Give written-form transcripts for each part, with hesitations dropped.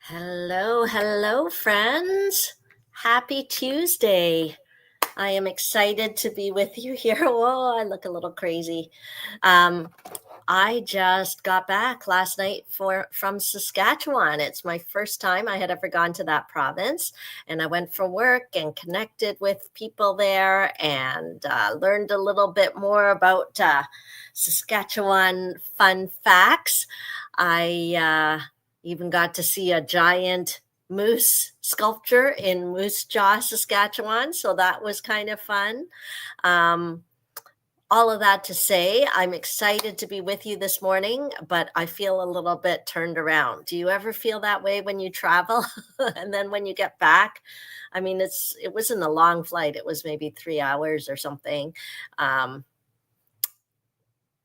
Hello, friends. Happy Tuesday. I am excited to be with you here. Whoa, I look a little crazy. Um, I just got back last night from Saskatchewan. It's my first time I had ever gone to that province, and I went for work and connected with people there and learned a little bit more about Saskatchewan fun facts. I even got to see a giant moose sculpture in Moose Jaw, Saskatchewan, so that was kind of fun. Um, all of that to say, I'm excited to be with you this morning, but I feel a little bit turned around. Do you ever feel that way when you travel? And then when you get back? I mean, it wasn't a long flight. It was maybe 3 hours or something. Um,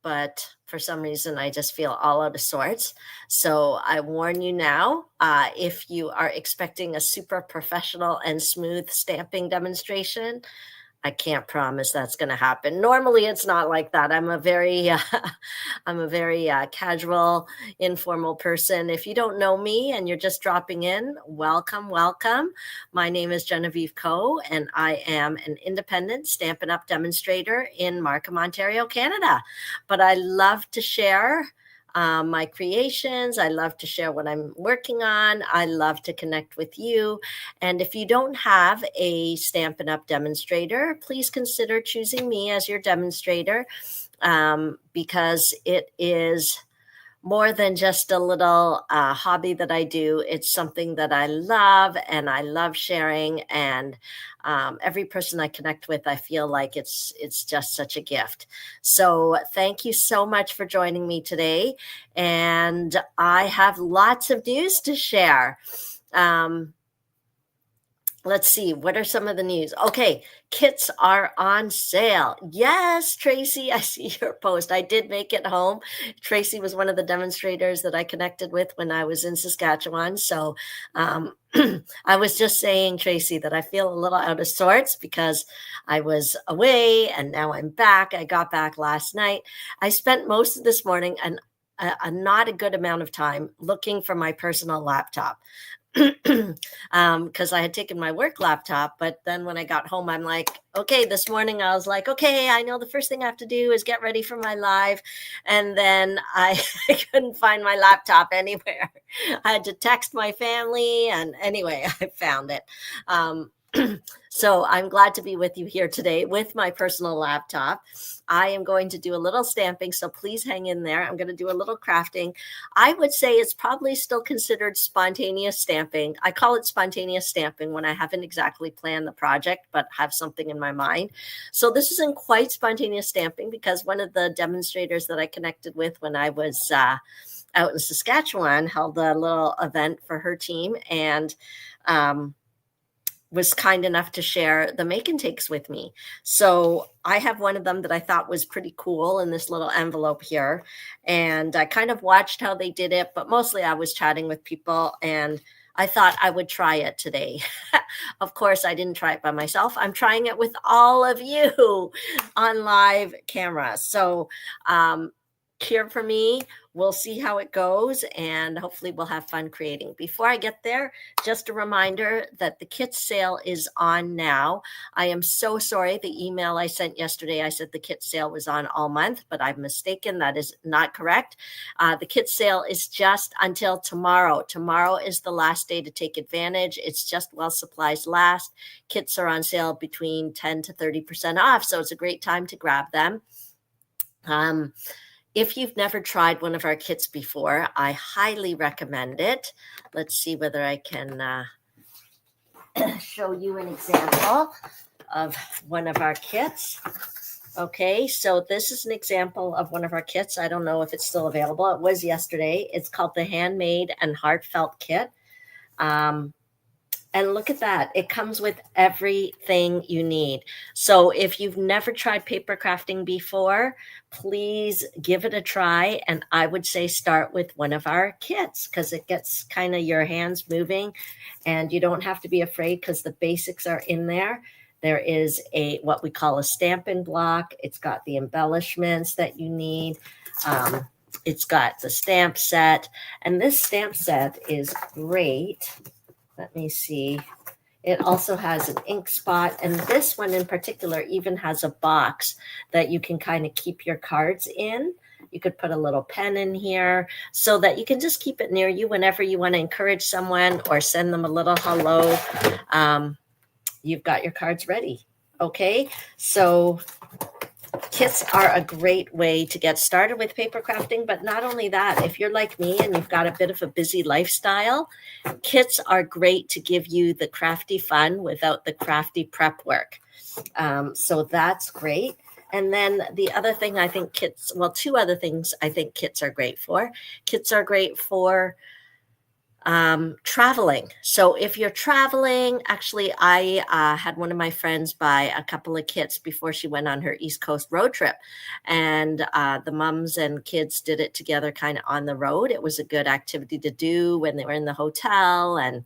but for some reason, I just feel all out of sorts. So I warn you now, if you are expecting a super professional and smooth stamping demonstration, I can't promise that's going to happen. Normally, it's not like that. I'm a very casual, informal person. If you don't know me and you're just dropping in, welcome. My name is Genevieve Coe, and I am an independent Stampin' Up! Demonstrator in Markham, Ontario, Canada. But I love to share my creations. I love to share what I'm working on. I love to connect with you. And if you don't have a Stampin' Up! Demonstrator, please consider choosing me as your demonstrator, because it is more than just a little hobby that I do. It's something that I love, and I love sharing. And every person I connect with, I feel like it's just such a gift. So thank you so much for joining me today. And I have lots of news to share. Let's see, what are some of the news? Okay, kits are on sale. Yes, Tracy, I see your post. I did make it home. Tracy was one of the demonstrators that I connected with when I was in Saskatchewan. So I was just saying, Tracy, that I feel a little out of sorts because I was away and now I'm back. I got back last night. I spent most of this morning and not a good amount of time looking for my personal laptop. Because I had taken my work laptop, but then when I got home, I'm like, okay, this morning I was like, okay, I know the first thing I have to do is get ready for my live. And then I couldn't find my laptop anywhere. I had to text my family, and anyway, I found it. So I'm glad to be with you here today with my personal laptop. I am going to do a little stamping, so please hang in there. I'm going to do a little crafting. I would say it's probably still considered spontaneous stamping. I call it spontaneous stamping when I haven't exactly planned the project, but have something in my mind. So this isn't quite spontaneous stamping because one of the demonstrators that I connected with when I was out in Saskatchewan held a little event for her team, and was kind enough to share the make and takes with me. So I have one of them that I thought was pretty cool in this little envelope here. And I kind of watched how they did it, but mostly I was chatting with people, and I thought I would try it today. Of course, I didn't try it by myself. I'm trying it with all of you on live camera. So cheer for me. We'll see how it goes, and hopefully we'll have fun creating. Before I get there, just a reminder that the kit sale is on now. I am so sorry. The email I sent yesterday, I said the kit sale was on all month, but I'm mistaken. That is not correct. The kit sale is just until tomorrow. Tomorrow is the last day to take advantage. It's just while supplies last. Kits are on sale between 10 to 30% off, so it's a great time to grab them. If you've never tried one of our kits before, I highly recommend it. Let's see whether I can show you an example of one of our kits. Okay, so this is an example of one of our kits. I don't know if it's still available. It was yesterday. It's called the Handmade and Heartfelt Kit. And look at that. It comes with everything you need. So if you've never tried paper crafting before, please give it a try. And I would say start with one of our kits because it gets kind of your hands moving, and you don't have to be afraid because the basics are in there. There is what we call a Stampin' block. It's got the embellishments that you need. It's got the stamp set, and this stamp set is great. Let me see. It also has an ink spot, and this one in particular even has a box that you can kind of keep your cards in. You could put a little pen in here so that you can just keep it near you whenever you want to encourage someone or send them a little hello. You've got your cards ready. Okay, so kits are a great way to get started with paper crafting, but not only that, if you're like me and you've got a bit of a busy lifestyle, kits are great to give you the crafty fun without the crafty prep work. So that's great. And then the other thing I think kits, well, two other things I think kits are great for. Kits are great for traveling. So if you're traveling, actually, I had one of my friends buy a couple of kits before she went on her East Coast road trip. And the mums and kids did it together kind of on the road. It was a good activity to do when they were in the hotel and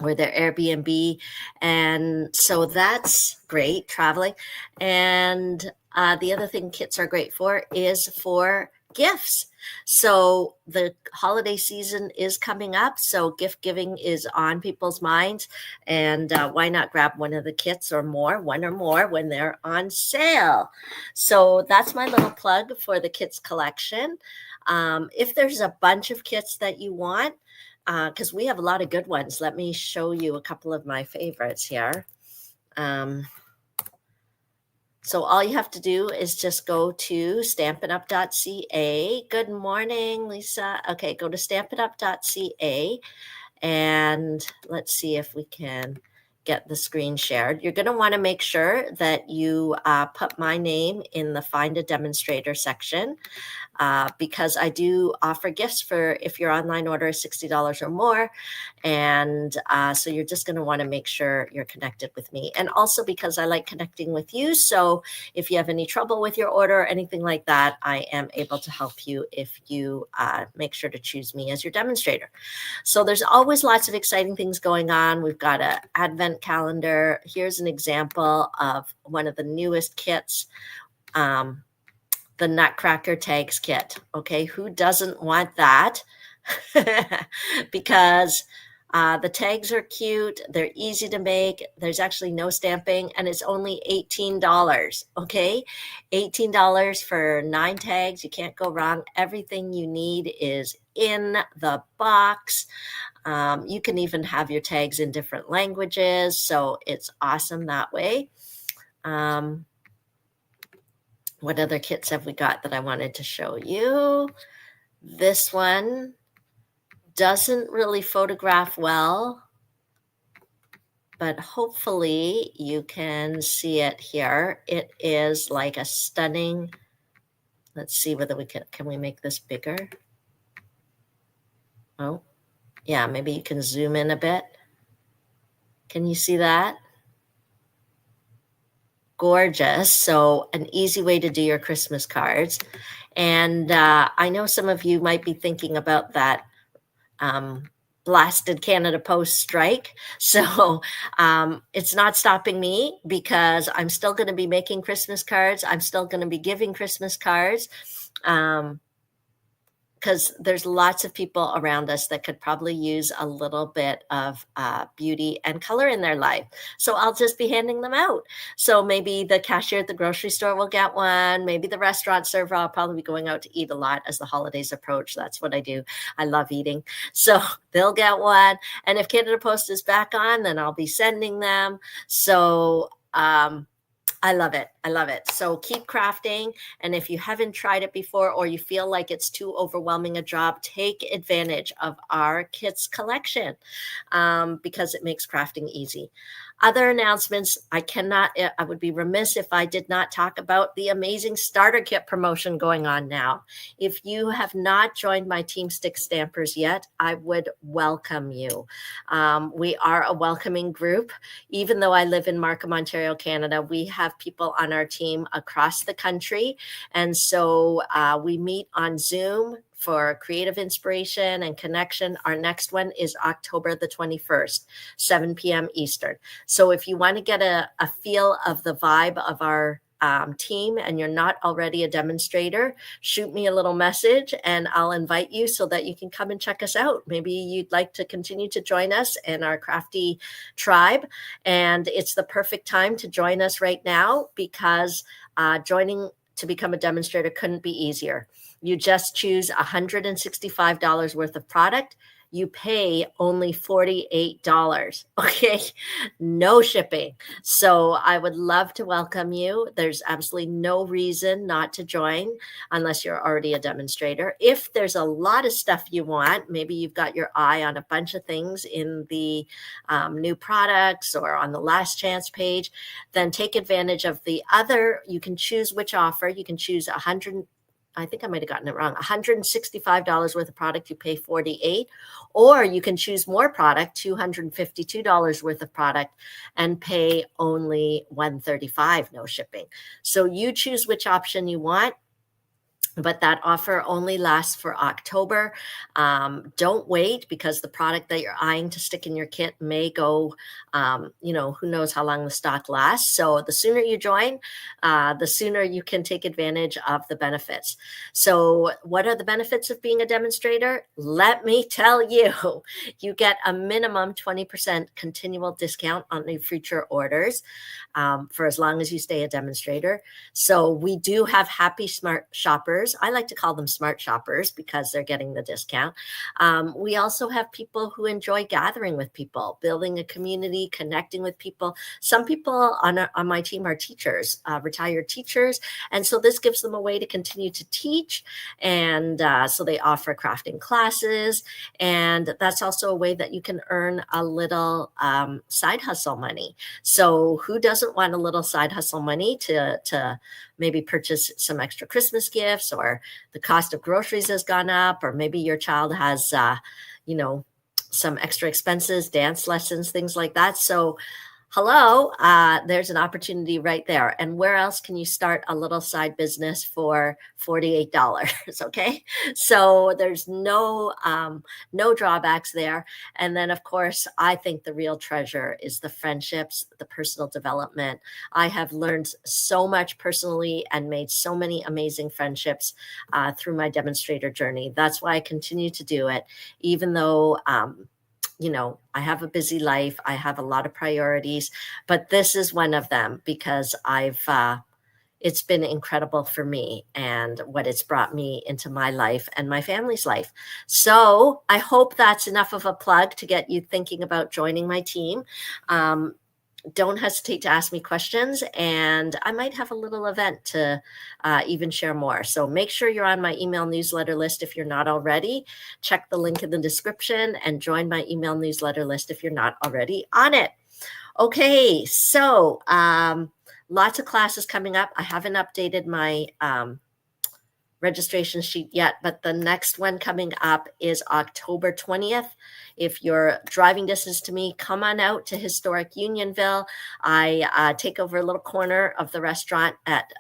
or their Airbnb. And so that's great traveling. And the other thing kits are great for is for gifts. So the holiday season is coming up. So gift giving is on people's minds. And why not grab one of the kits or more, one or more when they're on sale? So that's my little plug for the kits collection. If there's a bunch of kits that you want, because we have a lot of good ones. Let me show you a couple of my favorites here. So all you have to do is just go to stampitup.ca. Good morning, Lisa. Okay, go to stampitup.ca and let's see if we can get the screen shared. You're going to want to make sure that you put my name in the Find a Demonstrator section. Because I do offer gifts for if your online order is $60 or more. And so you're just going to want to make sure you're connected with me. And also because I like connecting with you. So if you have any trouble with your order or anything like that, I am able to help you if you make sure to choose me as your demonstrator. So there's always lots of exciting things going on. We've got an advent calendar. Here's an example of one of the newest kits. The Nutcracker Tags kit. Okay, who doesn't want that? Because the tags are cute, they're easy to make, there's actually no stamping, and it's only $18. Okay, $18 for 9 tags. You can't go wrong. Everything you need is in the box. You can even have your tags in different languages, so it's awesome that way. What other kits have we got that I wanted to show you? This one doesn't really photograph well, but hopefully you can see it here. It is like a stunning, let's see whether we can we make this bigger? Oh, yeah, maybe you can zoom in a bit. Can you see that? Gorgeous. So an easy way to do your Christmas cards. And I know some of you might be thinking about that blasted Canada Post strike. So it's not stopping me because I'm still going to be making Christmas cards. I'm still going to be giving Christmas cards. Because there's lots of people around us that could probably use a little bit of beauty and color in their life. So I'll just be handing them out. So maybe the cashier at the grocery store will get one. Maybe the restaurant server, I'll probably be going out to eat a lot as the holidays approach. That's what I do. I love eating. So they'll get one. And if Canada Post is back on, then I'll be sending them. So I love it. I love it. So keep crafting. And if you haven't tried it before or you feel like it's too overwhelming a job, take advantage of our kits collection because it makes crafting easy. Other announcements, I would be remiss if I did not talk about the amazing starter kit promotion going on now. If you have not joined my Team Stick Stampers yet, I would welcome you. We are a welcoming group. Even though I live in Markham, Ontario, Canada, we have people on our team across the country. And so we meet on Zoom for creative inspiration and connection. Our next one is October the 21st, 7 p.m. Eastern. So if you want to get a feel of the vibe of our team and you're not already a demonstrator, shoot me a little message and I'll invite you so that you can come and check us out. Maybe you'd like to continue to join us in our crafty tribe. And it's the perfect time to join us right now because joining to become a demonstrator couldn't be easier. You just choose $165 worth of product. You pay only $48. Okay. No shipping. So I would love to welcome you. There's absolutely no reason not to join unless you're already a demonstrator. If there's a lot of stuff you want, maybe you've got your eye on a bunch of things in the new products or on the last chance page, then take advantage of the other. You can choose which offer. You can choose I think I might have gotten it wrong. $165 worth of product, you pay $48, or you can choose more product, $252 worth of product, and pay only $135, no shipping. So you choose which option you want. But that offer only lasts for October. Don't wait because the product that you're eyeing to stick in your kit may go, who knows how long the stock lasts. So the sooner you join, the sooner you can take advantage of the benefits. So what are the benefits of being a demonstrator? Let me tell you, you get a minimum 20% continual discount on your future orders for as long as you stay a demonstrator. So we do have happy smart shoppers. I like to call them smart shoppers because they're getting the discount. We also have people who enjoy gathering with people, building a community, connecting with people. Some people on my team are teachers, retired teachers. And so this gives them a way to continue to teach. And so they offer crafting classes. And that's also a way that you can earn a little side hustle money. So who doesn't want a little side hustle money to maybe purchase some extra Christmas gifts, or the cost of groceries has gone up, or maybe your child has, some extra expenses, dance lessons, things like that. So hello, there's an opportunity right there. And where else can you start a little side business for $48? Okay. So there's no drawbacks there. And then of course, I think the real treasure is the friendships, the personal development. I have learned so much personally and made so many amazing friendships through my demonstrator journey. That's why I continue to do it, even though I have a busy life. I have a lot of priorities, but this is one of them because it's been incredible for me and what it's brought me into my life and my family's life. So I hope that's enough of a plug to get you thinking about joining my team. Don't hesitate to ask me questions, and I might have a little event to even share more. So make sure you're on my email newsletter list if you're not already. Check the link in the description and join my email newsletter list if you're not already on it. Okay, so lots of classes coming up. I haven't updated my registration sheet yet, but the next one coming up is October 20th. If you're driving distance to me, come on out to historic Unionville. I take over a little corner of the restaurant at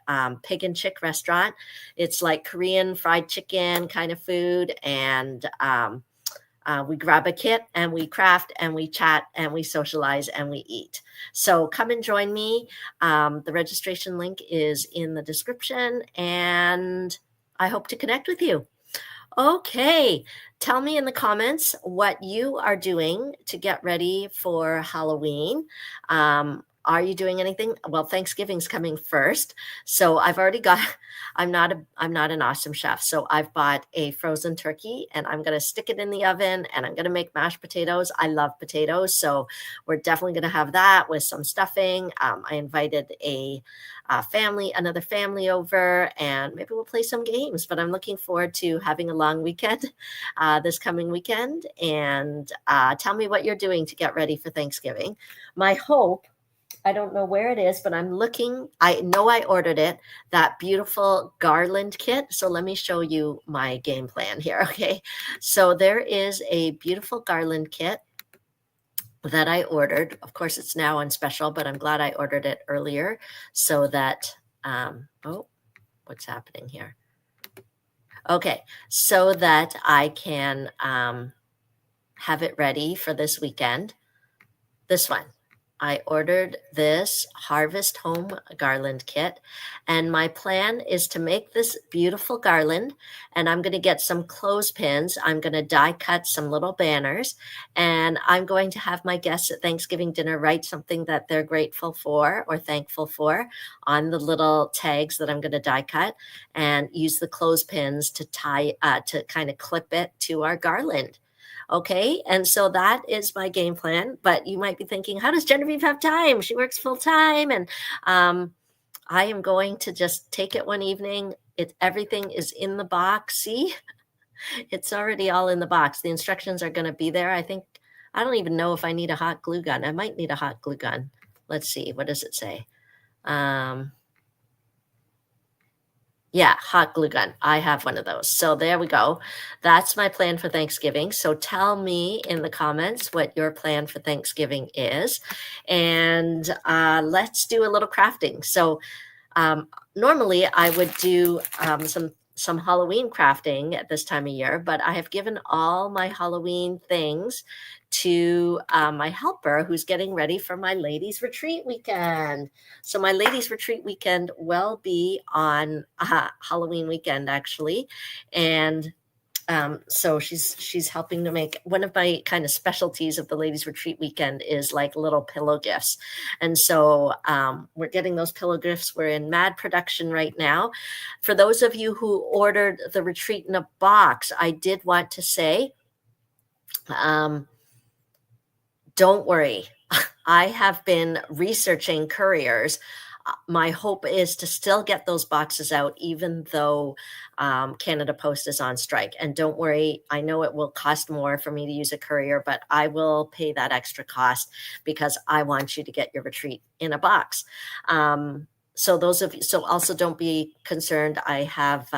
Pig and Chick restaurant. It's like Korean fried chicken kind of food, and we grab a kit and we craft and we chat and we socialize and we eat. So come and join me. The registration link is in the description, and I hope to connect with you. Okay, tell me in the comments what you are doing to get ready for Halloween. Are you doing anything? Well, Thanksgiving's coming first. So I've already got, I'm not an awesome chef. So I've bought a frozen turkey and I'm going to stick it in the oven and I'm going to make mashed potatoes. I love potatoes. So we're definitely going to have that with some stuffing. I invited another family over, and maybe we'll play some games, but I'm looking forward to having a long weekend this coming weekend. And tell me what you're doing to get ready for Thanksgiving. My hope, I don't know where it is, but I'm looking. I know I ordered it, that beautiful garland kit. So let me show you my game plan here. Okay. So there is a beautiful garland kit that I ordered. Of course, it's now on special, but I'm glad I ordered it earlier so that, what's happening here? Okay. So that I can have it ready for this weekend. This one. I ordered this Harvest Home garland kit, and my plan is to make this beautiful garland. And I'm going to get some clothespins. I'm going to die cut some little banners, and I'm going to have my guests at Thanksgiving dinner write something that they're grateful for or thankful for on the little tags that I'm going to die cut, and use the clothespins to to kind of clip it to our garland. Okay. And so that is my game plan. But you might be thinking, how does Genevieve have time? She works full time. And I am going to just take it one evening. Everything is in the box. See, it's already all in the box. The instructions are going to be there. I don't even know if I need a hot glue gun. I might need a hot glue gun. Let's see. What does it say? Yeah, hot glue gun. I have one of those. So there we go. That's my plan for Thanksgiving. So tell me in the comments what your plan for Thanksgiving is. And let's do a little crafting. So normally I would do some Halloween crafting at this time of year, but I have given all my Halloween things to my helper who's getting ready for my ladies retreat weekend. So my ladies retreat weekend will be on Halloween weekend actually. And so she's helping to make one of my kind of specialties of the ladies retreat weekend is like little pillow gifts. And so we're getting those pillow gifts. We're in mad production right now. For those of you who ordered the retreat in a box, I did want to say, don't worry. I have been researching couriers. My hope is to still get those boxes out, even though Canada Post is on strike. And don't worry, I know it will cost more for me to use a courier, but I will pay that extra cost because I want you to get your retreat in a box. So also don't be concerned. I have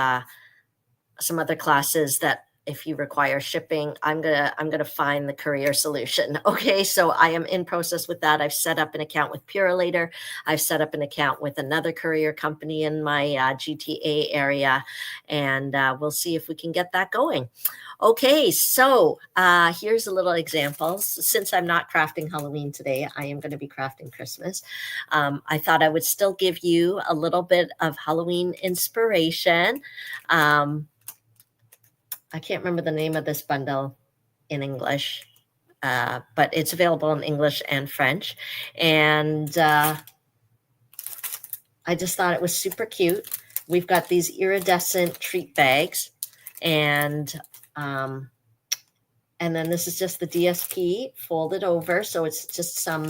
some other classes that if you require shipping, I'm gonna find the courier solution. Okay, so I am in process with that. I've set up an account with Purolator. I've set up an account with another courier company in my GTA area, and we'll see if we can get that going. Okay, so here's a little example. Since I'm not crafting Halloween today, I am going to be crafting Christmas. I thought I would still give you a little bit of Halloween inspiration. I can't remember the name of this bundle in English, but it's available in English and French. And I just thought it was super cute. We've got these iridescent treat bags, and then this is just the DSP folded over. So it's just some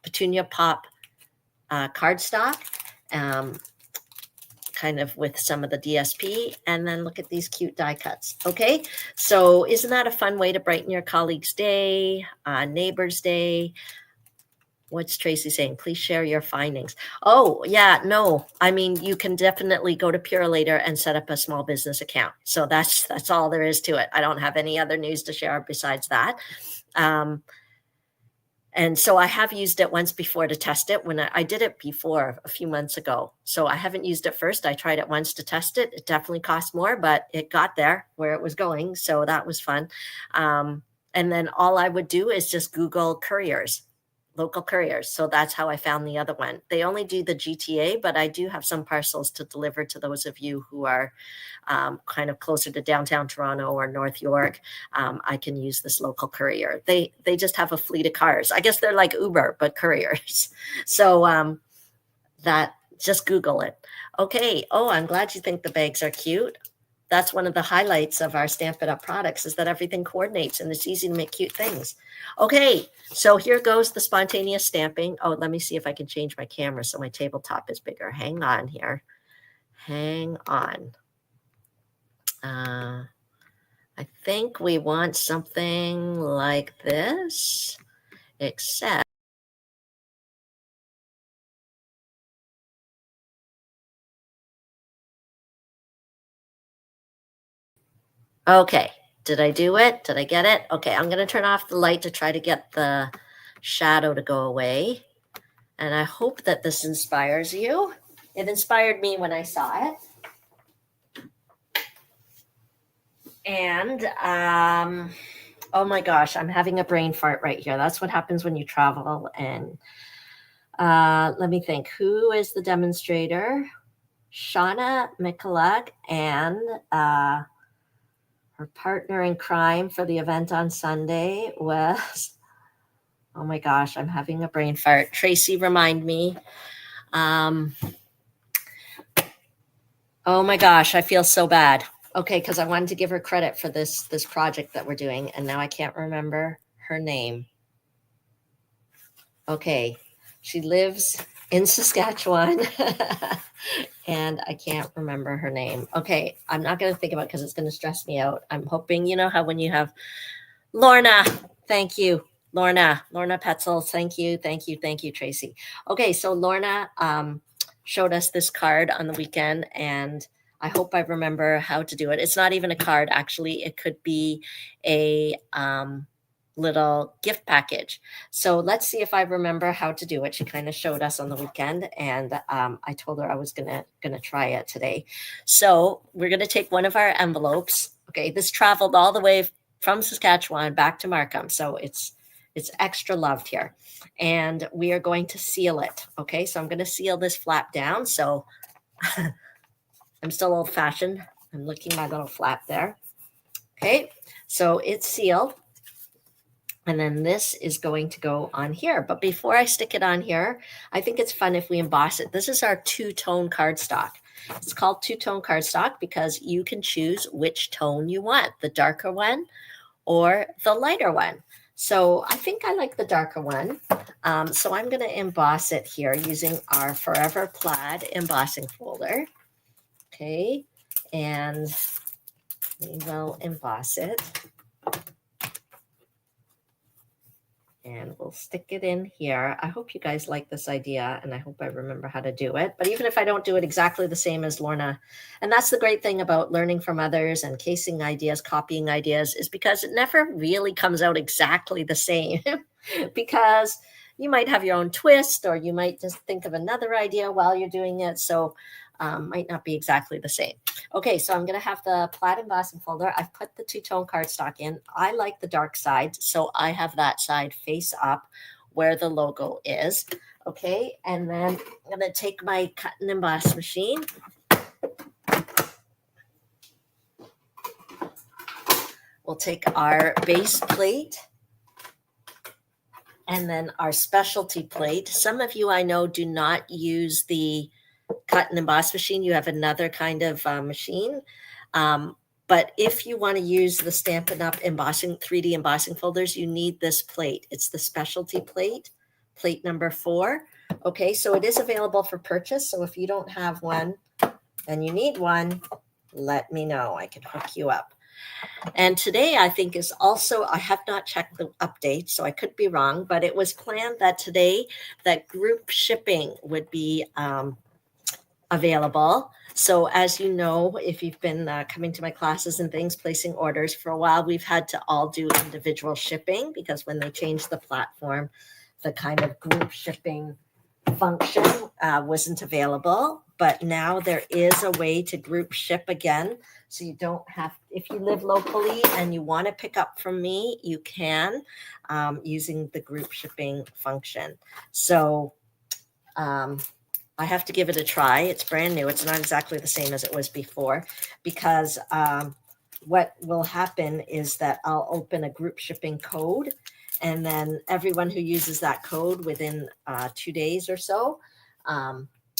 Petunia Pop cardstock. Kind of with some of the DSP, and then look at these cute die cuts. Okay, so isn't that a fun way to brighten your colleague's day, neighbor's day? What's Tracy saying? Please share your findings. Oh, yeah, no. I mean, you can definitely go to Purolator and set up a small business account. So that's all there is to it. I don't have any other news to share besides that. And so I have used it once before to test it when I did it before a few months ago. So I haven't used it first. I tried it once to test it. It definitely cost more, but it got there where it was going. So that was fun. And then all I would do is just Google couriers, local couriers. So that's how I found the other one. They only do the GTA, but I do have some parcels to deliver to those of you who are kind of closer to downtown Toronto or North York. I can use this local courier. They just have a fleet of cars. I guess they're like Uber, but couriers. So that just Google it. Okay. Oh, I'm glad you think the bags are cute. That's one of the highlights of our Stamp It Up products is that everything coordinates and it's easy to make cute things. Okay, so here goes the spontaneous stamping. Oh, let me see if I can change my camera so my tabletop is bigger. Hang on here. Hang on. I think we want something like this, except okay, did I do it? Did I get it? Okay, I'm going to turn off the light to try to get the shadow to go away. And I hope that this inspires you. It inspired me when I saw it. And Oh my gosh, I'm having a brain fart right here. That's what happens when you travel. And let me think. Who is the demonstrator? Shauna McCulloch and her partner in crime for the event on Sunday was, oh my gosh, I'm having a brain fart. Tracy, remind me. Um, oh my gosh, I feel so bad. Okay, because I wanted to give her credit for this project that we're doing, and now I can't remember her name. Okay, she lives in Saskatchewan, and I can't remember her name. Okay, I'm not going to think about it because it's going to stress me out. I'm hoping, you know how when you have Lorna, thank you. Lorna Petzel, thank you, Tracy. Okay, so Lorna showed us this card on the weekend, and I hope I remember how to do it. It's not even a card, actually. It could be a little gift package. So let's see if I remember how to do it. She kind of showed us on the weekend, and I told her I was gonna try it today. So we're gonna take one of our envelopes. Okay, this traveled all the way from Saskatchewan back to Markham, so it's extra loved here, and we are going to seal it. Okay, so I'm going to seal this flap down. So I'm still old fashioned. I'm licking my little flap there. Okay, so it's sealed. And then this is going to go on here. But before I stick it on here, I think it's fun if we emboss it. This is our two-tone cardstock. It's called two-tone cardstock because you can choose which tone you want, the darker one or the lighter one. So I think I like the darker one. So I'm going to emboss it here using our Forever Plaid embossing folder. Okay, and we will emboss it. And we'll stick it in here. I hope you guys like this idea, and I hope I remember how to do it. But even if I don't do it exactly the same as Lorna, and that's the great thing about learning from others and casing ideas, copying ideas, is because it never really comes out exactly the same because you might have your own twist, or you might just think of another idea while you're doing it. So might not be exactly the same. Okay, so I'm going to have the plaid embossing folder. I've put the two-tone cardstock in. I like the dark side, so I have that side face up where the logo is. Okay, and then I'm going to take my cut and emboss machine. We'll take our base plate and then our specialty plate. Some of you I know do not use the cut and emboss machine. You have another kind of machine. But if you want to use the Stampin' Up! Embossing 3D embossing folders, you need this plate. It's the specialty plate, plate number 4. Okay, so it is available for purchase. So if you don't have one and you need one, let me know. I can hook you up. And today I think is also, I have not checked the update, so I could be wrong, but it was planned that today that group shipping would be available. So as you know, if you've been coming to my classes and things, placing orders for a while, we've had to all do individual shipping because when they changed the platform, the kind of group shipping function wasn't available. But now there is a way to group ship again. So you don't have, if you live locally and you want to pick up from me, you can using the group shipping function. So I have to give it a try. It's brand new. It's not exactly the same as it was before because what will happen is that I'll open a group shipping code, and then everyone who uses that code within 2 days or so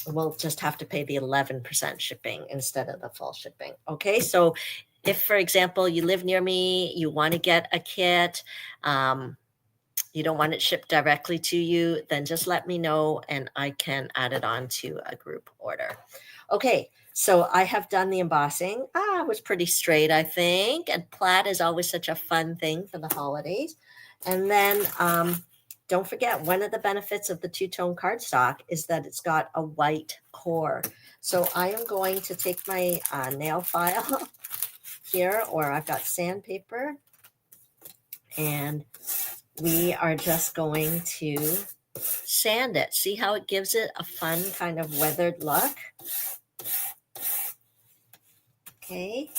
will just have to pay the 11% shipping instead of the full shipping. Okay, so if, for example, you live near me, you want to get a kit, you don't want it shipped directly to you, then just let me know and I can add it on to a group order. Okay, so I have done the embossing. It was pretty straight, I think. And plaid is always such a fun thing for the holidays. And then don't forget, one of the benefits of the two-tone cardstock is that it's got a white core. So I am going to take my nail file here, or I've got sandpaper, and we are just going to sand it. See how it gives it a fun kind of weathered look? Okay.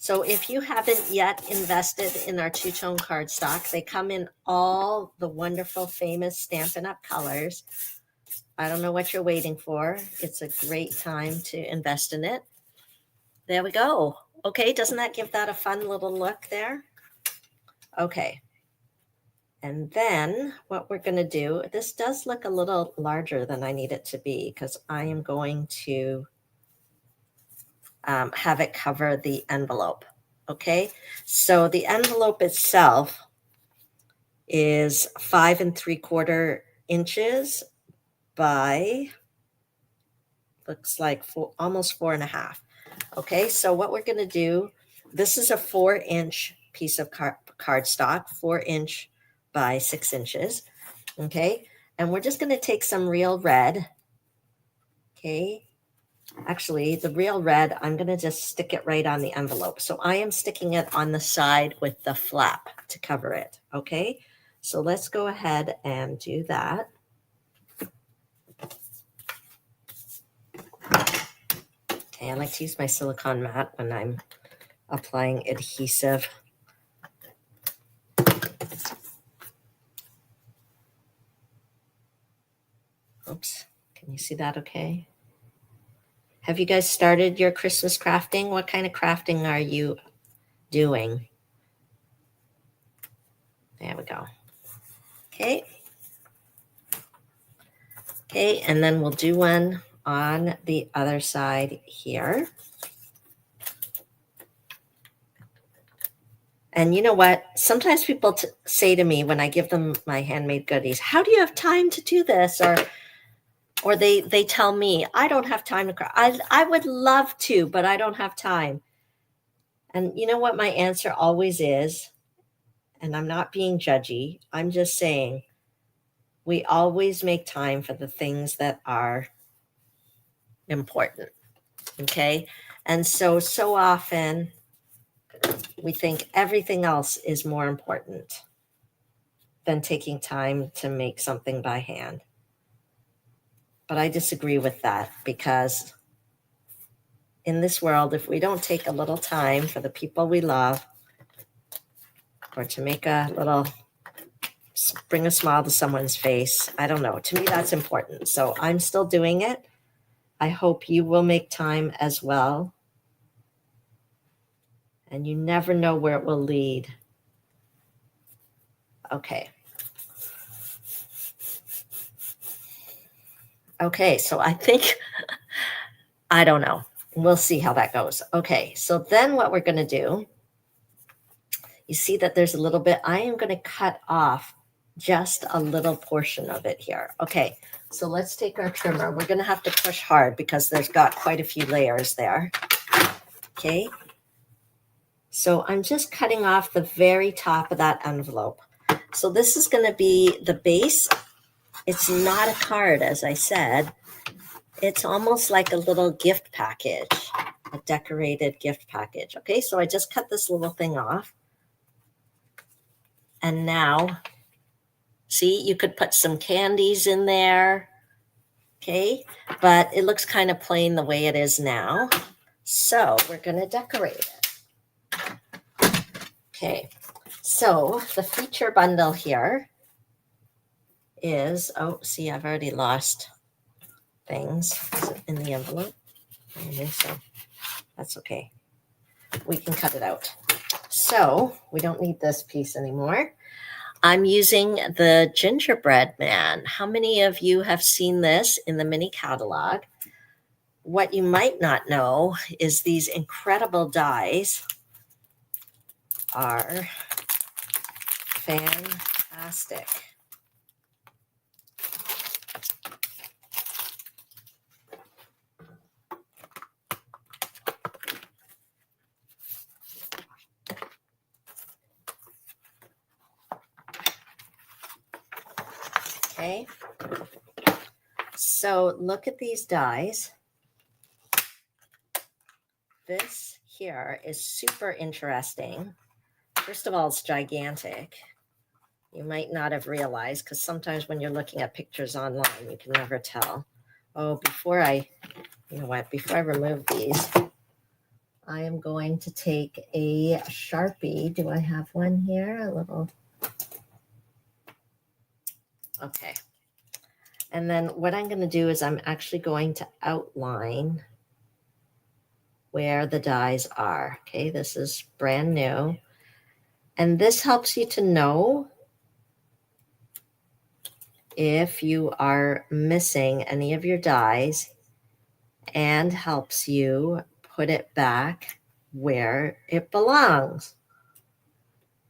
So if you haven't yet invested in our two-tone cardstock, they come in all the wonderful, famous Stampin' Up! Colors. I don't know what you're waiting for. It's a great time to invest in it. There we go. Okay, doesn't that give that a fun little look there? Okay. And then what we're going to do, this does look a little larger than I need it to be because I am going to have it cover the envelope. Okay, so the envelope itself is 5 3/4 inches by, looks like almost 4.5. Okay, so what we're going to do, this is a 4-inch piece of cardstock, 4-inch by 6 inches. Okay, and we're just going to take some real red. Okay, actually, the real red, I'm going to just stick it right on the envelope. So I am sticking it on the side with the flap to cover it. Okay, so let's go ahead and do that. Okay, I like to use my silicone mat when I'm applying adhesive. Oops, can you see that okay? Have you guys started your Christmas crafting? What kind of crafting are you doing? There we go. Okay. Okay, and then we'll do one on the other side here. And you know what? Sometimes people say to me when I give them my handmade goodies, how do you have time to do this? Or they tell me, I don't have time to craft. I would love to, but I don't have time. And you know what my answer always is? And I'm not being judgy. I'm just saying we always make time for the things that are important. Okay. And so often we think everything else is more important than taking time to make something by hand. But I disagree with that because in this world, if we don't take a little time for the people we love or to make a little, bring a smile to someone's face, I don't know. To me, that's important. So I'm still doing it. I hope you will make time as well. And you never know where it will lead. Okay. Okay, so I think, I don't know. We'll see how that goes. Okay, so then what we're going to do, you see that there's a little bit, I am going to cut off just a little portion of it here. Okay, so let's take our trimmer. We're going to have to push hard because there's got quite a few layers there. Okay, so I'm just cutting off the very top of that envelope. So this is going to be the base. It's not a card, as I said. It's almost like a little gift package, a decorated gift package. Okay, so I just cut this little thing off. And now, see, you could put some candies in there. Okay, but it looks kind of plain the way it is now. So we're going to decorate it. Okay, so the feature bundle here is, oh, see, I've already lost things in the envelope. I think so. That's okay. We can cut it out. So we don't need this piece anymore. I'm using the Gingerbread Man. How many of you have seen this in the mini catalog? What you might not know is these incredible dies are fantastic. Okay, so look at these dies. This here is super interesting. First of all, it's gigantic. You might not have realized because sometimes when you're looking at pictures online, you can never tell. Oh, before I remove these, I am going to take a Sharpie. Do I have one here? A little. Okay. And then what I'm going to do is I'm actually going to outline where the dies are. Okay, this is brand new. And this helps you to know if you are missing any of your dies and helps you put it back where it belongs.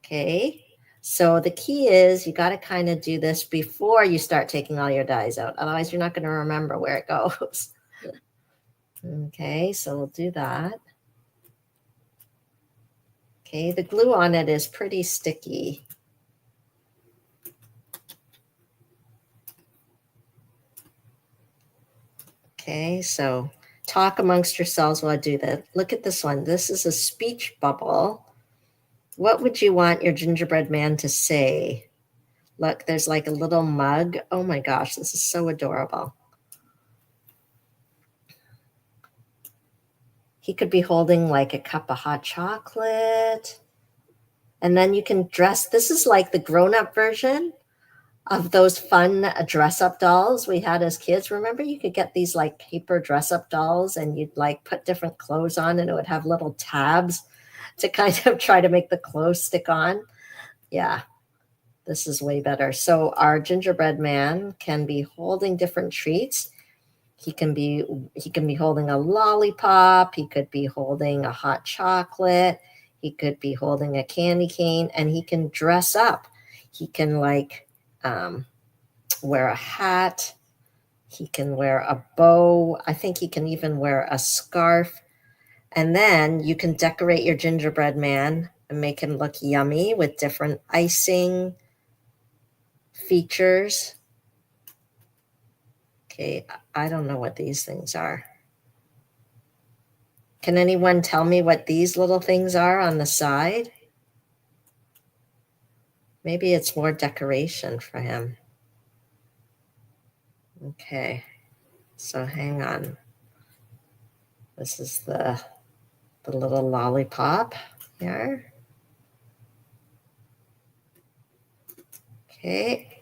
Okay, so the key is you got to kind of do this before you start taking all your dies out. Otherwise, you're not going to remember where it goes. Okay, so we'll do that. Okay, the glue on it is pretty sticky. Okay, so talk amongst yourselves while I do that. Look at this one. This is a speech bubble. What would you want your gingerbread man to say? Look, there's like a little mug. Oh my gosh, this is so adorable. He could be holding like a cup of hot chocolate. And then you can dress. This is like the grown-up version of those fun dress-up dolls we had as kids. Remember, you could get these like paper dress-up dolls and you'd like put different clothes on and it would have little tabs to kind of try to make the clothes stick on. Yeah, this is way better. So our gingerbread man can be holding different treats. He can be holding a lollipop. He could be holding a hot chocolate. He could be holding a candy cane, and he can dress up. He can like wear a hat. He can wear a bow. I think he can even wear a scarf. And then you can decorate your gingerbread man and make him look yummy with different icing features. Okay, I don't know what these things are. Can anyone tell me what these little things are on the side? Maybe it's more decoration for him. Okay, so hang on. This is the little lollipop here. Okay.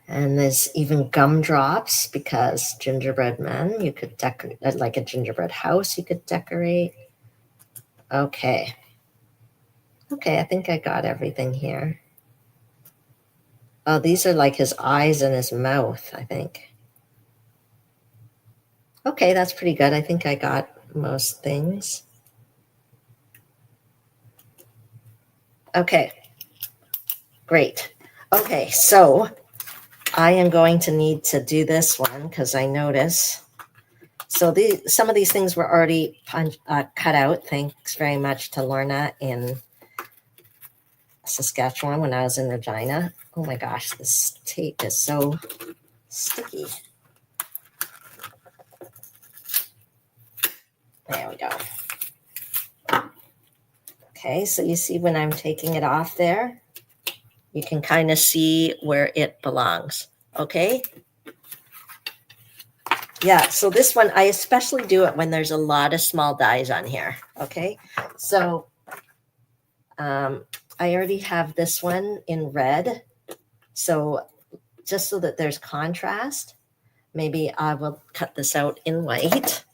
And there's even gumdrops because gingerbread men, you could decorate, like a gingerbread house, you could decorate. Okay. Okay, I think I got everything here. Oh, these are like his eyes and his mouth, I think. Okay, that's pretty good. I think I got most things. Okay, great. Okay, so I am going to need to do this one because I notice. So some of these things were already cut out. Thanks very much to Lorna in Saskatchewan when I was in Regina. Oh my gosh, this tape is so sticky. There we go. Okay, so you see when I'm taking it off there, you can kind of see where it belongs. Okay. Yeah, so this one, I especially do it when there's a lot of small dies on here. Okay, so I already have this one in red. So just so that there's contrast, maybe I will cut this out in white.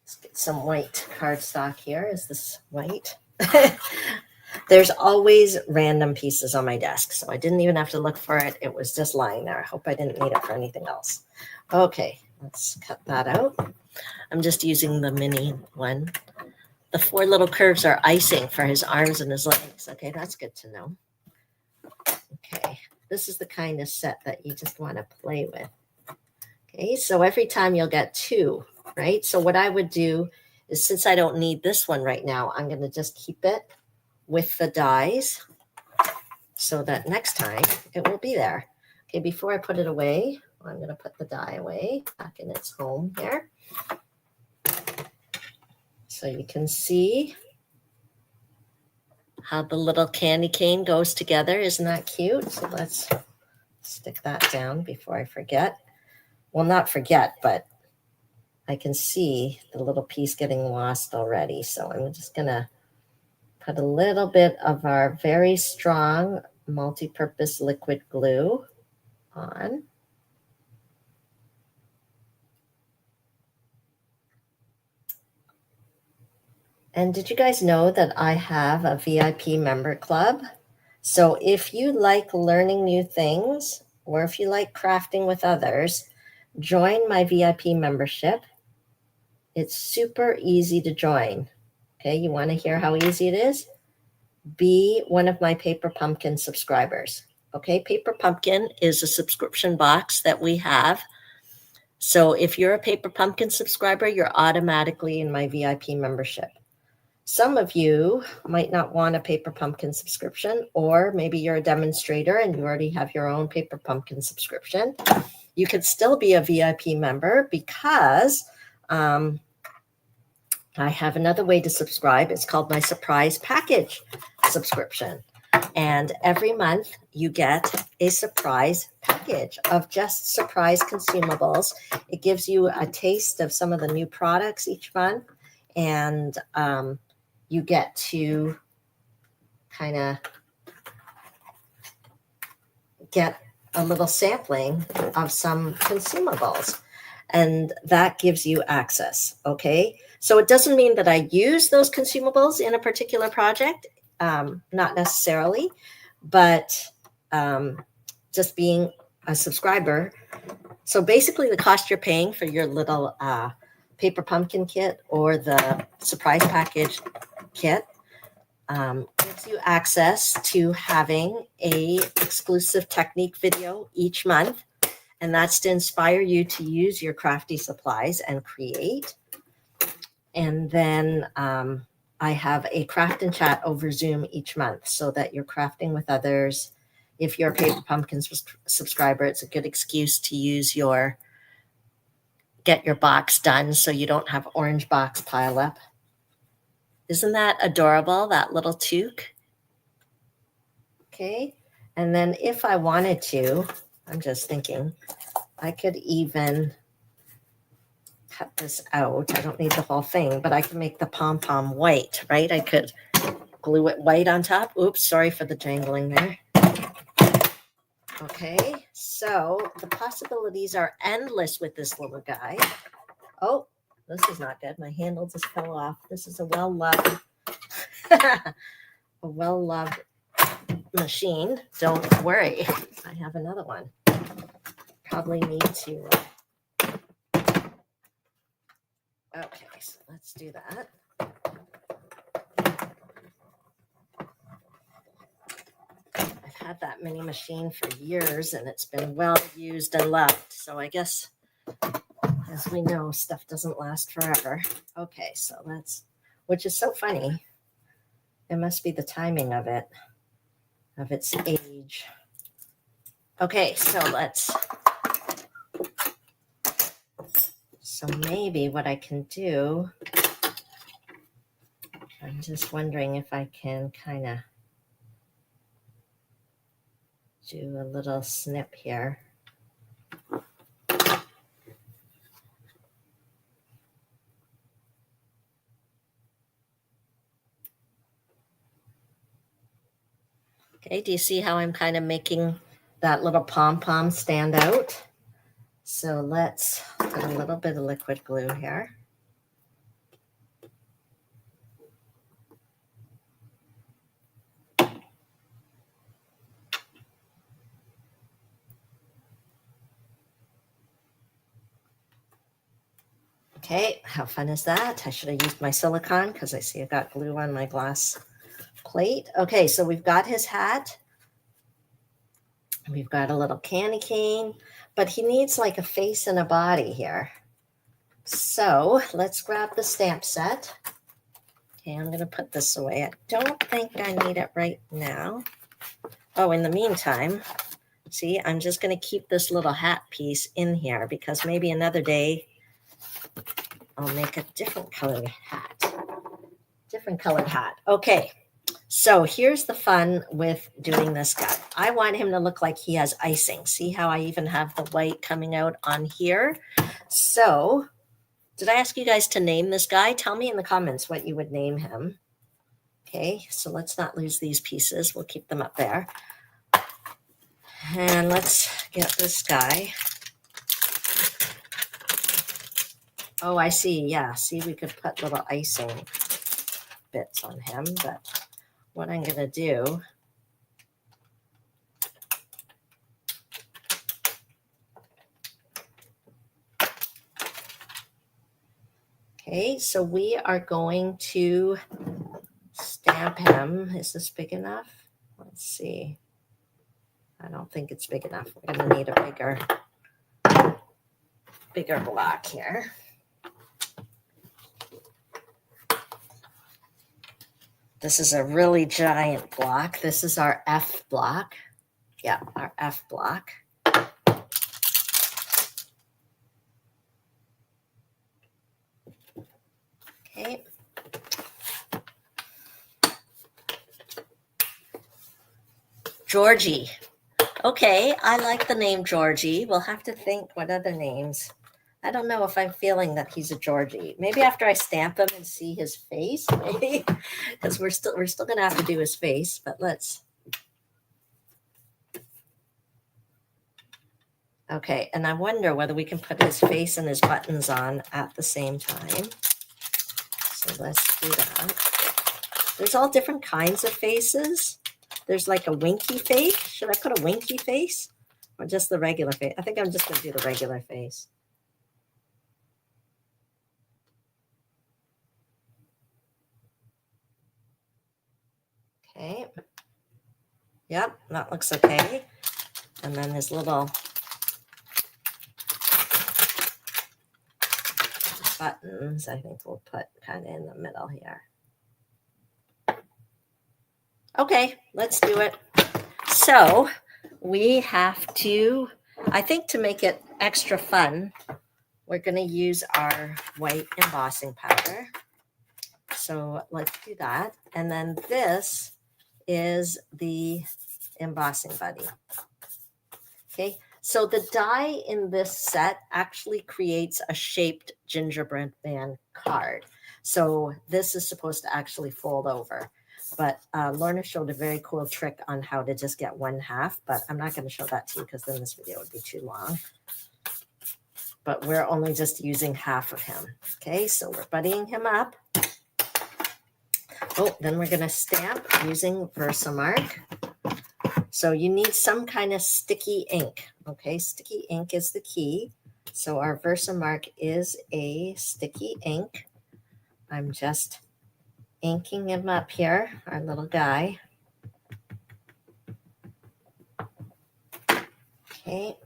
Let's get some white cardstock here. Is this white? There's always random pieces on my desk, so I didn't even have to look for it. It was just lying there. I hope I didn't need it for anything else. Okay, let's cut that out. I'm just using the mini one. The 4 little curves are icing for his arms and his legs. Okay, that's good to know. Okay, this is the kind of set that you just want to play with. Okay, so every time you'll get 2, right? So what I would do is, since I don't need this one right now, I'm going to just keep it with the dies so that next time it will be there. Okay, before I put it away, I'm going to put the die away back in its home here. So you can see how the little candy cane goes together. Isn't that cute? So let's stick that down before I forget. Well, not forget, but I can see the little piece getting lost already. So I'm just going to put a little bit of our very strong multi-purpose liquid glue on. And did you guys know that I have a VIP member club? So if you like learning new things, or if you like crafting with others, join my VIP membership. It's super easy to join. Okay, you want to hear how easy it is? Be one of my Paper Pumpkin subscribers. Okay, Paper Pumpkin is a subscription box that we have. So if you're a Paper Pumpkin subscriber, you're automatically in my VIP membership. Some of you might not want a Paper Pumpkin subscription, or maybe you're a demonstrator and you already have your own Paper Pumpkin subscription. You could still be a VIP member because I have another way to subscribe. It's called my surprise package subscription. And every month you get a surprise package of just surprise consumables. It gives you a taste of some of the new products each month. And you get to kind of get a little sampling of some consumables. And that gives you access, okay? So it doesn't mean that I use those consumables in a particular project, not necessarily, but just being a subscriber. So basically the cost you're paying for your little Paper Pumpkin kit or the surprise package kit gives you access to having a exclusive technique video each month. And that's to inspire you to use your crafty supplies and create. And then I have a craft and chat over Zoom each month so that you're crafting with others. If you're a Paper Pumpkin subscriber, it's a good excuse to get your box done so you don't have orange box pile up. Isn't that adorable, that little toque? Okay. And then if I wanted to, I'm just thinking, I could even cut this out. I don't need the whole thing, but I can make the pom-pom white, right? I could glue it white on top. Oops, sorry for the jangling there. Okay, so the possibilities are endless with this little guy. Oh, this is not good. My handle just fell off. This is a well-loved, machine. Don't worry. I have another one. Probably need to. Okay, so let's do that. I've had that mini machine for years and it's been well used and loved. So I guess, as we know, stuff doesn't last forever. Okay, so which is so funny. It must be the timing of its age. Okay, so maybe what I can do, I'm just wondering if I can kind of do a little snip here. Okay, do you see how I'm kind of making that little pom-pom stand out? So let's put a little bit of liquid glue here. Okay, how fun is that? I should have used my silicone because I see I got glue on my glass plate. Okay, so we've got his hat. We've got a little candy cane, but he needs like a face and a body here. So let's grab the stamp set. Okay, I'm going to put this away. I don't think I need it right now. Oh, in the meantime, see, I'm just going to keep this little hat piece in here because maybe another day I'll make a different colored hat. Okay, So here's the fun with doing this guy. I want him to look like he has icing. See how I even have the white coming out on here? So did I ask you guys to name this guy? Tell me in the comments what you would name him. Okay, so let's not lose these pieces. We'll keep them up there. And let's get this guy. Oh, I see. Yeah, see, we could put little icing bits on him, but what I'm going to do, okay, so we are going to stamp him. Is this big enough? Let's see. I don't think it's big enough. We're going to need a bigger block here. This is a really giant block. This is our F block. Yeah, our F block. Okay. Georgie. Okay, I like the name Georgie. We'll have to think what other names. I don't know if I'm feeling that he's a Georgie. Maybe after I stamp him and see his face, maybe, because we're still gonna have to do his face. But let's. Okay, and I wonder whether we can put his face and his buttons on at the same time. So let's do that. There's all different kinds of faces. There's like a winky face. Should I put a winky face or just the regular face? I think I'm just gonna do the regular face. Okay. Yep, that looks okay. And then his little buttons, I think we'll put kind of in the middle here. Okay, let's do it. So we have to, I think to make it extra fun, we're going to use our white embossing powder. So let's do that. And then this is the embossing buddy. Okay, so the die in this set actually creates a shaped gingerbread man card. So this is supposed to actually fold over. But Lorna showed a very cool trick on how to just get one half, but I'm not going to show that to you because then this video would be too long. But we're only just using half of him. Okay, so we're buddying him up. Oh, then we're going to stamp using Versamark. So you need some kind of sticky ink. Okay, sticky ink is the key. So our Versamark is a sticky ink. I'm just inking him up here, our little guy. Okay,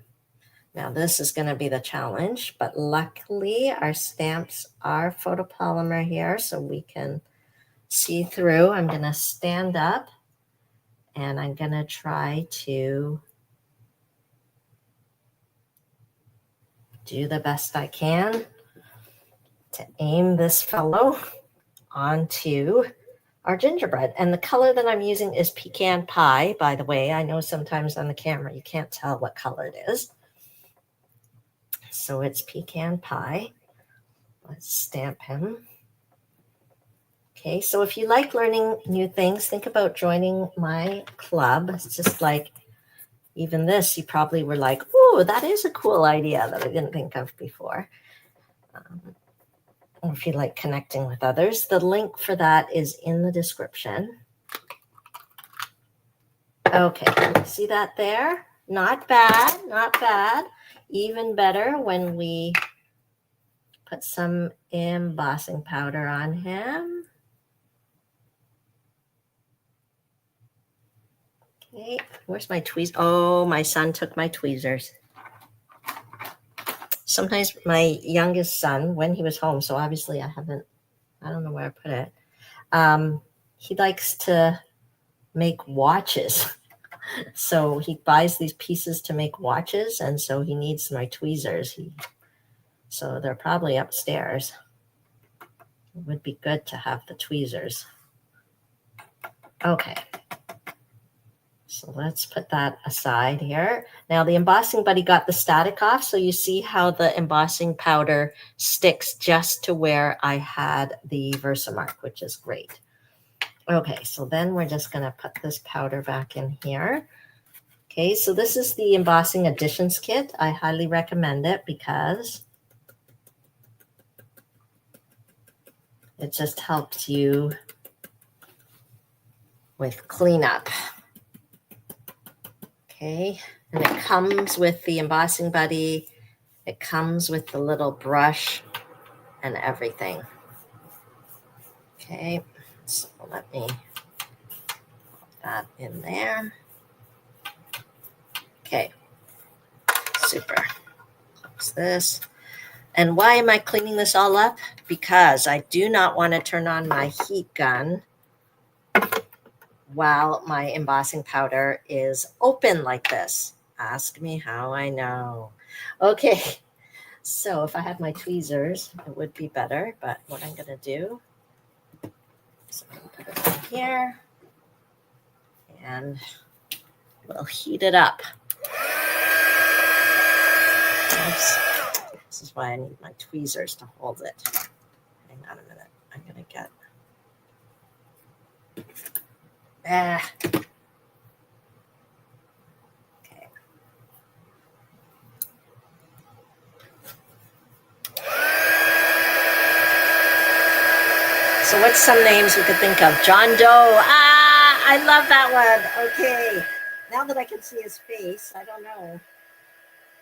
now this is going to be the challenge, but luckily our stamps are photopolymer here, so we can see through. I'm going to stand up and I'm going to try to do the best I can to aim this fellow onto our gingerbread. And the color that I'm using is pecan pie, by the way. I know sometimes on the camera you can't tell what color it is. So it's pecan pie. Let's stamp him. Okay, so if you like learning new things, think about joining my club. It's just like even this, you probably were like, oh, that is a cool idea that I didn't think of before. Or if you like connecting with others, the link for that is in the description. Okay, see that there? Not bad, not bad. Even better when we put some embossing powder on him. Okay, where's my tweezers? Oh, my son took my tweezers. Sometimes my youngest son, when he was home, so obviously I don't know where I put it. He likes to make watches. So he buys these pieces to make watches, and so he needs my tweezers. So they're probably upstairs. It would be good to have the tweezers. Okay. So let's put that aside here. Now the embossing buddy got the static off. So you see how the embossing powder sticks just to where I had the Versamark, which is great. Okay, so then we're just going to put this powder back in here. Okay, so this is the Embossing Additions Kit. I highly recommend it because it just helps you with cleanup. Okay, and it comes with the embossing buddy. It comes with the little brush and everything. Okay, so let me put that in there. Okay, super. Close this. And why am I cleaning this all up? Because I do not want to turn on my heat gun while my embossing powder is open like this. Ask me how I know. Okay, so if I had my tweezers, it would be better, but what I'm going to do is I'm going to put it in here and we'll heat it up. Oops. This is why I need my tweezers to hold it. Hang on a minute. I'm going to get... Okay. So what's some names we could think of? John Doe. Ah, I love that one. Okay. Now that I can see his face, I don't know.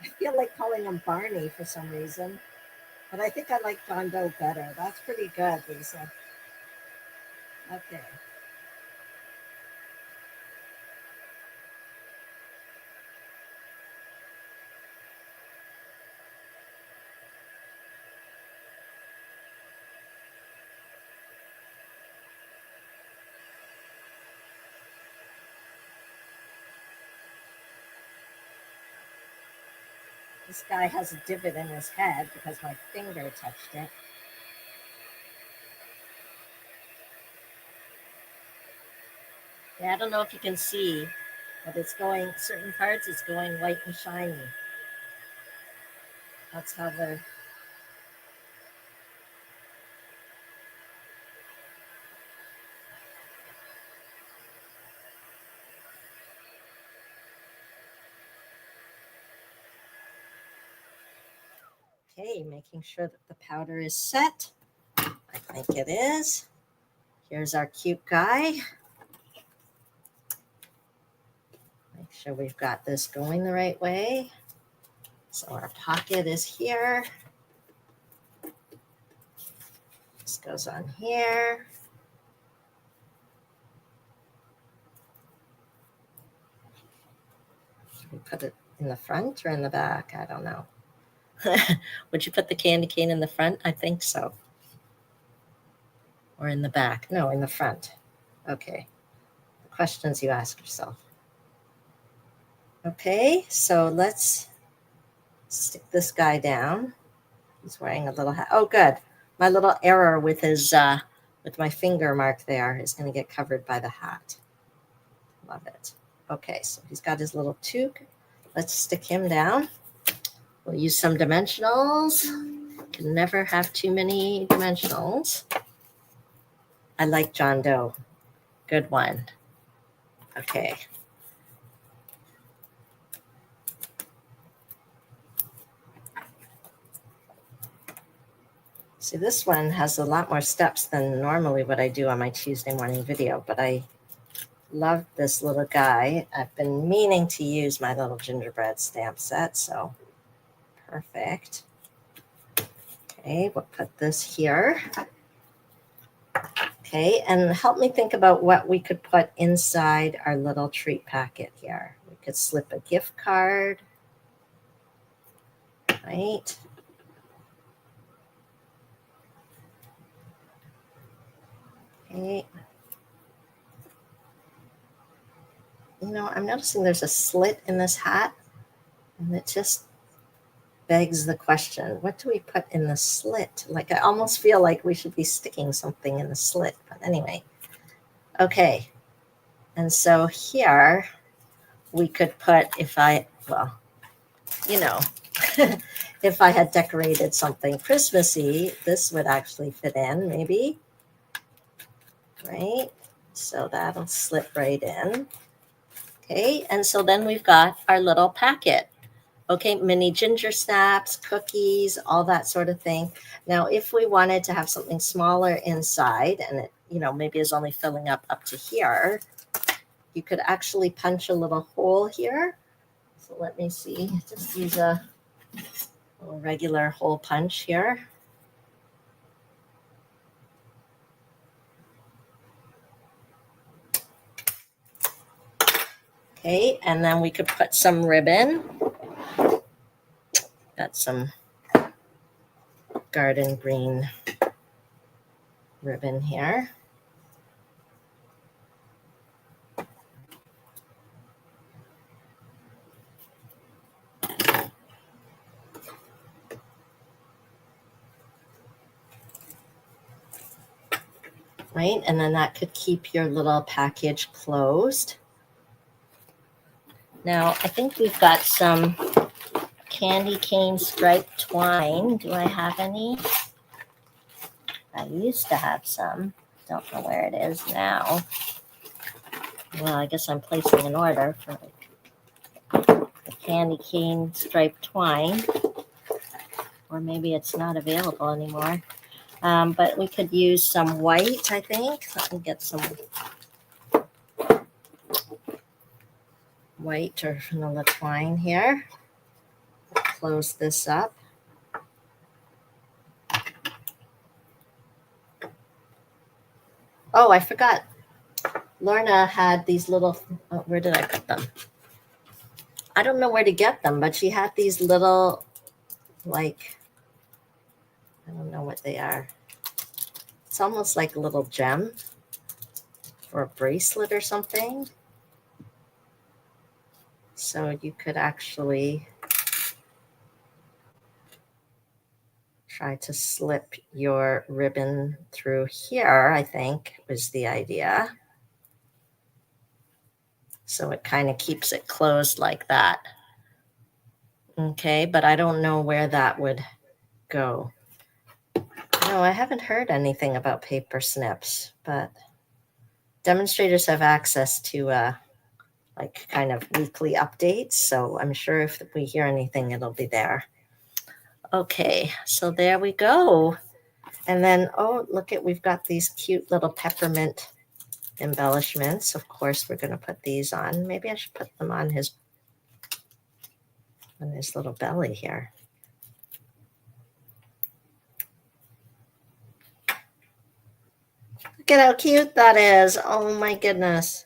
I feel like calling him Barney for some reason. But I think I like John Doe better. That's pretty good, Lisa. Okay. This guy has a divot in his head because my finger touched it. Yeah, I don't know if you can see, but it's going, certain parts, it's going white and shiny. That's how they're... Okay, making sure that the powder is set. I think it is. Here's our cute guy. Make sure we've got this going the right way. So our pocket is here. This goes on here. We put it in the front or in the back? I don't know. Would you put the candy cane in the front? I think so. Or in the back? No, in the front. Okay. The questions you ask yourself. Okay, so let's stick this guy down. He's wearing a little hat. Oh, good. My little error with his with my finger mark there is going to get covered by the hat. Love it. Okay, so he's got his little toque. Let's stick him down. We'll use some dimensionals. Can never have too many dimensionals. I like John Doe. Good one. Okay. See, this one has a lot more steps than normally what I do on my Tuesday morning video, but I love this little guy. I've been meaning to use my little gingerbread stamp set, so perfect. Okay, we'll put this here. Okay, and help me think about what we could put inside our little treat packet here. We could slip a gift card, right? Okay. You know, I'm noticing there's a slit in this hat, and it just begs the question, what do we put in the slit? Like, I almost feel like we should be sticking something in the slit, but anyway. Okay, And so here we could put, well, you know, if I had decorated something Christmassy, this would actually fit in maybe, right? So that'll slip right in. Okay, and so then we've got our little packet. Okay, mini ginger snaps, cookies, all that sort of thing. Now, if we wanted to have something smaller inside and it, maybe is only filling up to here, you could actually punch a little hole here. So let me see, just use a regular hole punch here. Okay, and then we could put some ribbon. Got some garden green ribbon here. Right, and then that could keep your little package closed. Now, I think we've got some candy cane striped twine. Do I have any? I used to have some. Don't know where it is now. Well, I guess I'm placing an order for the candy cane striped twine. Or maybe it's not available anymore. But we could use some white, I think. Let me get some white or vanilla twine here. Close this up. Oh, I forgot. Lorna had these little, where did I put them? I don't know where to get them, but she had these little, I don't know what they are. It's almost like a little gem or a bracelet or something. So you could actually try to slip your ribbon through here, I think was the idea. So it kind of keeps it closed like that. Okay, but I don't know where that would go. No, I haven't heard anything about paper snips, but demonstrators have access to kind of weekly updates. So I'm sure if we hear anything, it'll be there. Okay, so there we go. And then, oh, look we've got these cute little peppermint embellishments. Of course, we're going to put these on. Maybe I should put them on his little belly here. Look at how cute that is. Oh my goodness.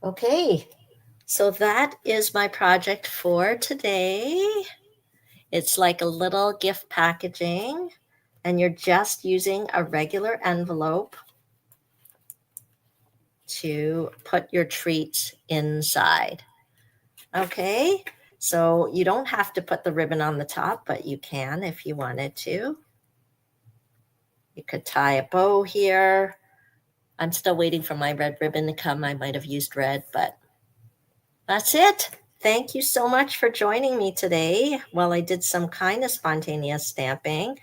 Okay, so that is my project for today. It's like a little gift packaging, and you're just using a regular envelope to put your treats inside. Okay, so you don't have to put the ribbon on the top, but you can if you wanted to. You could tie a bow here. I'm still waiting for my red ribbon to come. I might have used red, but that's it. Thank you so much for joining me today while I did some kind of spontaneous stamping.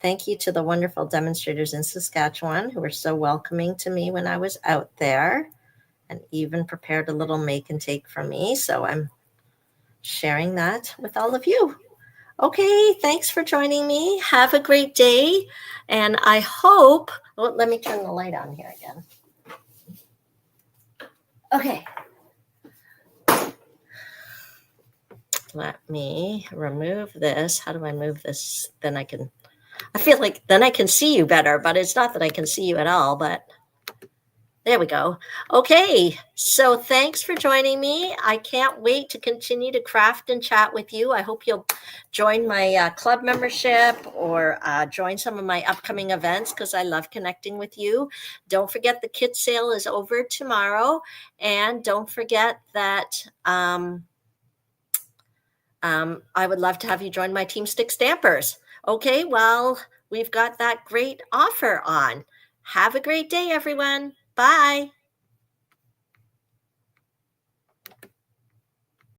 Thank you to the wonderful demonstrators in Saskatchewan who were so welcoming to me when I was out there and even prepared a little make and take for me. So I'm sharing that with all of you. Okay, thanks for joining me. Have a great day. And I hope, let me turn the light on here again. Okay. Let me remove this. How do I move this? Then I feel like then I can see you better, but it's not that I can see you at all, but there we go. Okay, so thanks for joining me. I can't wait to continue to craft and chat with you. I hope you'll join my club membership or join some of my upcoming events because I love connecting with you. Don't forget the kit sale is over tomorrow. And don't forget that I would love to have you join my Team Stick Stampers. Okay, well, we've got that great offer on. Have a great day, everyone. Bye.